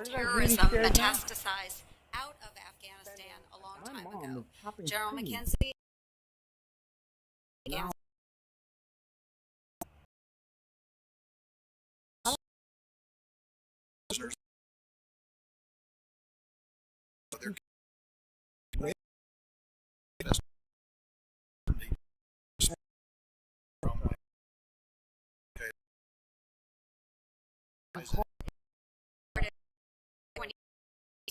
terrorism metastasized out of Afghanistan a long time ago. General McKenzie.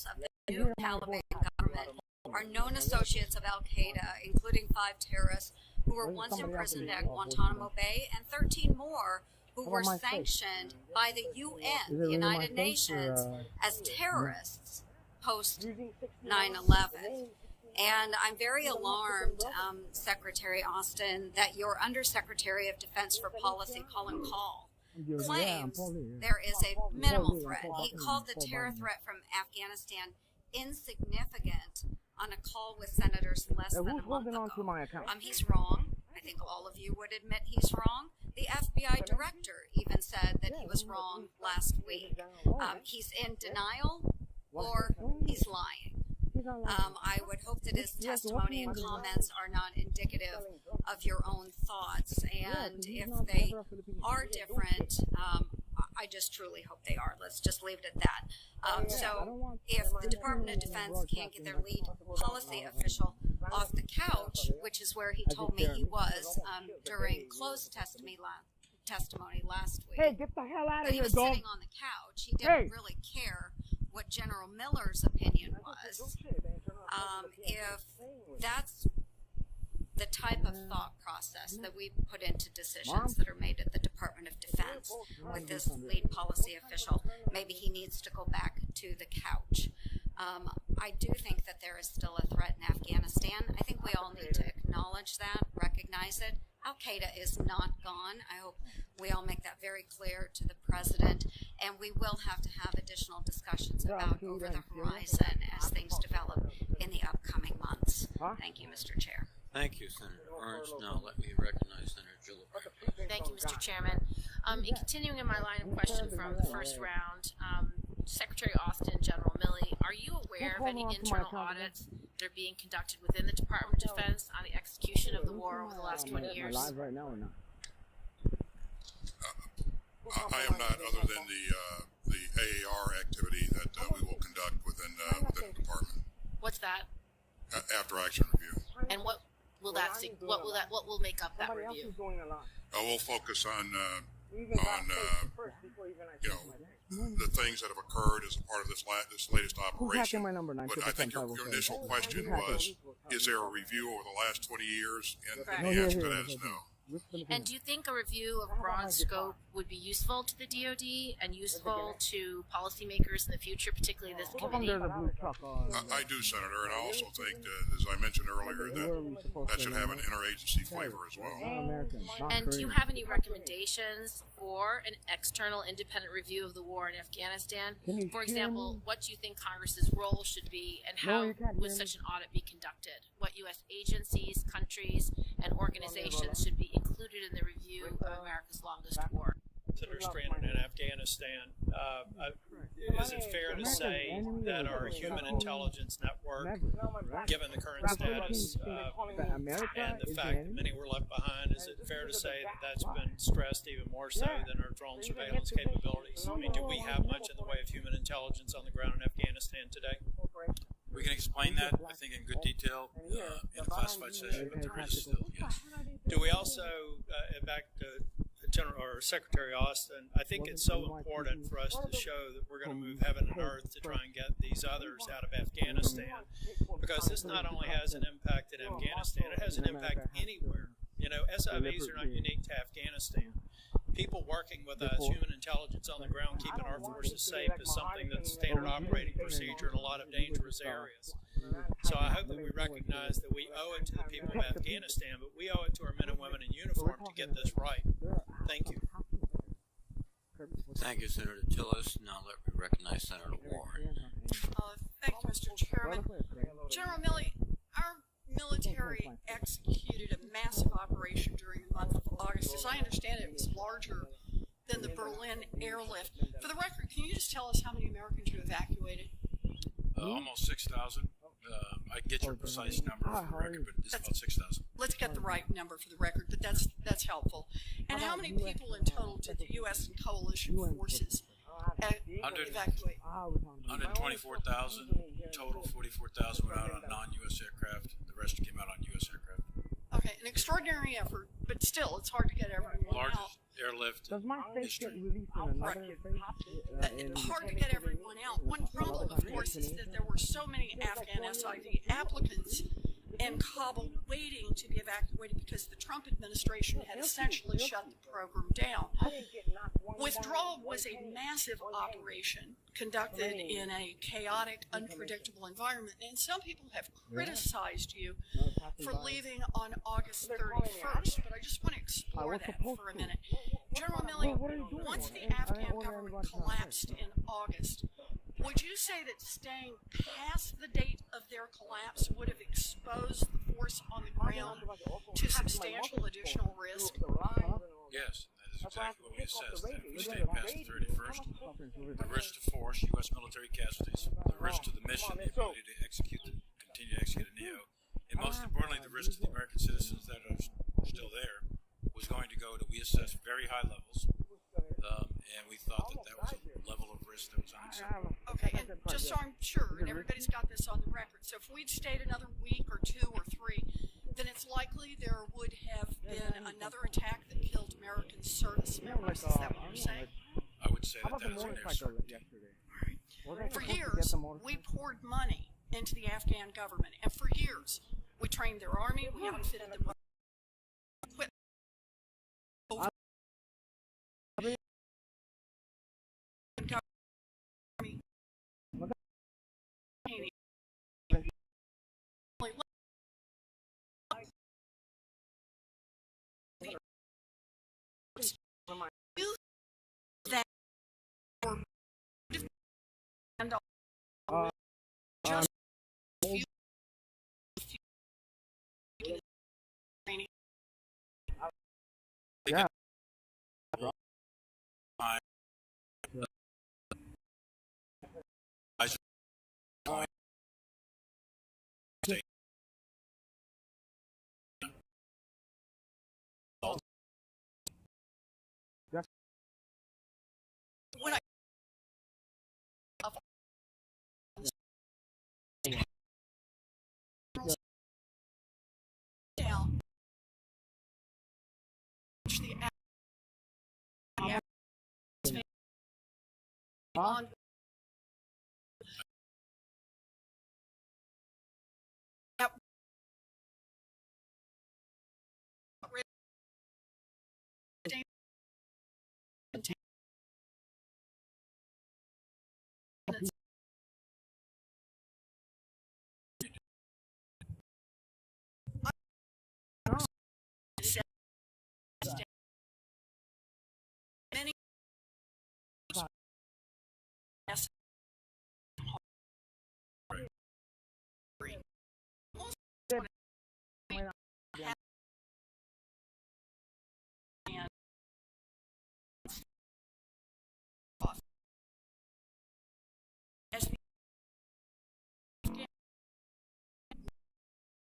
Of the new Taliban government are known associates of Al-Qaeda, including 5 terrorists who were once imprisoned at Guantanamo Bay and 13 more who were sanctioned by the UN, the United Nations, as terrorists post 9/11. And I'm very alarmed, Secretary Austin, that your Undersecretary of Defense for Policy, Colin Kahl, claims there is a minimal threat. He called the terror threat from Afghanistan insignificant on a call with senators less than a month ago. He's wrong. I think all of you would admit he's wrong. The FBI director even said that he was wrong last week. He's in denial or he's lying. I would hope that his testimony and comments are not indicative of your own thoughts, and if they are different, I just truly hope they are. Let's just leave it at that. So if the Department of Defense can't get their lead policy official off the couch, which is where he told me he was during closed testimony last week, hey, get the hell out of but he here, was dog. sitting on the couch. He didn't really care what General Miller's opinion was. If that's the type of thought process that we put into decisions that are made at the Department of Defense with this lead policy official, maybe he needs to go back to the couch. I do think that there is still a threat in Afghanistan. I think we all need to acknowledge that, recognize it. Al-Qaeda is not gone. I hope we all make that very clear to the president, and we will have to have additional discussions about over the horizon as things develop in the upcoming months. Thank you, Mr. Chair. Thank you, Senator Orange. Now let me recognize Senator Gillibrand. Thank you, Mr. Chairman. In continuing in my line of question from the first round, Secretary Austin, General Milley, are you aware of any internal audits that are being conducted within the Department of Defense on the execution of the war over the last 20 years? I am not, other than the AAR activity that we will conduct within the department. What's that? After action review. And what will that see? What will make up that review? We'll focus on the things that have occurred as a part of this latest operation. But I think your initial question was, is there a review over the last 20 years? And the answer to that is no. And do you think a review of broad scope would be useful to the DoD and useful to policymakers in the future, particularly this committee? I do, Senator, and I also think that, as I mentioned earlier, that should have an interagency flavor as well. And do you have any recommendations for an external independent review of the war in Afghanistan? For example, what do you think Congress's role should be, and how would such an audit be conducted? What U.S. agencies, countries, and organizations should be included in the review of America's longest war? That are stranded in Afghanistan. Is it fair to say that our human intelligence network, given the current status and the fact that many were left behind, is it fair to say that that's been stressed even more so than our drone surveillance capabilities? I mean, do we have much in the way of human intelligence on the ground in Afghanistan today? We can explain that, I think, in good detail in a classified session, but there is still, yes. Do we also, back to General or Secretary Austin, I think it's so important for us to show that we're going to move heaven and earth to try and get these others out of Afghanistan, because this not only has an impact in Afghanistan, it has an impact anywhere. You know, SIVs are not unique to Afghanistan. People working with us, human intelligence on the ground, keeping our forces safe is something that's standard operating procedure in a lot of dangerous areas. So I hope that we recognize that we owe it to the people of Afghanistan, but we owe it to our men and women in uniform to get this right. Thank you. Thank you, Senator Tillis. Now let me recognize Senator Warren. Thank you, Mr. Chairman. General Milley, our military executed a massive operation during the month of August. As I understand it, it was larger than the Berlin airlift. For the record, can you just tell us how many Americans you evacuated? Almost 6,000. I can get you a precise number for the record, but it's about 6,000. Let's get the right number for the record, but that's helpful. And how many people in total did the U.S. and coalition forces evacuate? 124,000 total. 44,000 went out on non-U.S. aircraft. The rest came out on U.S. aircraft. Okay, an extraordinary effort, but still, it's hard to get everyone out. Largest airlift in history. Right. Hard to get everyone out. One problem, of course, is that there were so many Afghan SIV applicants in Kabul waiting to be evacuated because the Trump administration had essentially shut the program down. Withdrawal was a massive operation conducted in a chaotic, unpredictable environment, and some people have criticized you for leaving on August 31st, but I just want to explore that for a minute. General Milley, once the Afghan government collapsed in August, would you say that staying past the date of their collapse would have exposed the force on the ground to substantial additional risk? Yes, that is exactly what we assessed. That if we stayed past the 31st, the risk to force, U.S. military casualties, the risk to the mission, the ability to continue to execute a NEO, and most importantly, the risk to the American citizens that are still there was going to go to, we assessed, very high levels, and we thought that that was a level of risk that was unacceptable. Okay, and just so I'm sure, and everybody's got this on the record, so if we'd stayed another week or 2 or 3, then it's likely there would have been another attack that killed American service members. Is that what you're saying? I would say that that is a near certainty. For years, we poured money into the Afghan government, and for years, we trained their army, we outfitted them with equipment. That just Yeah. when I down on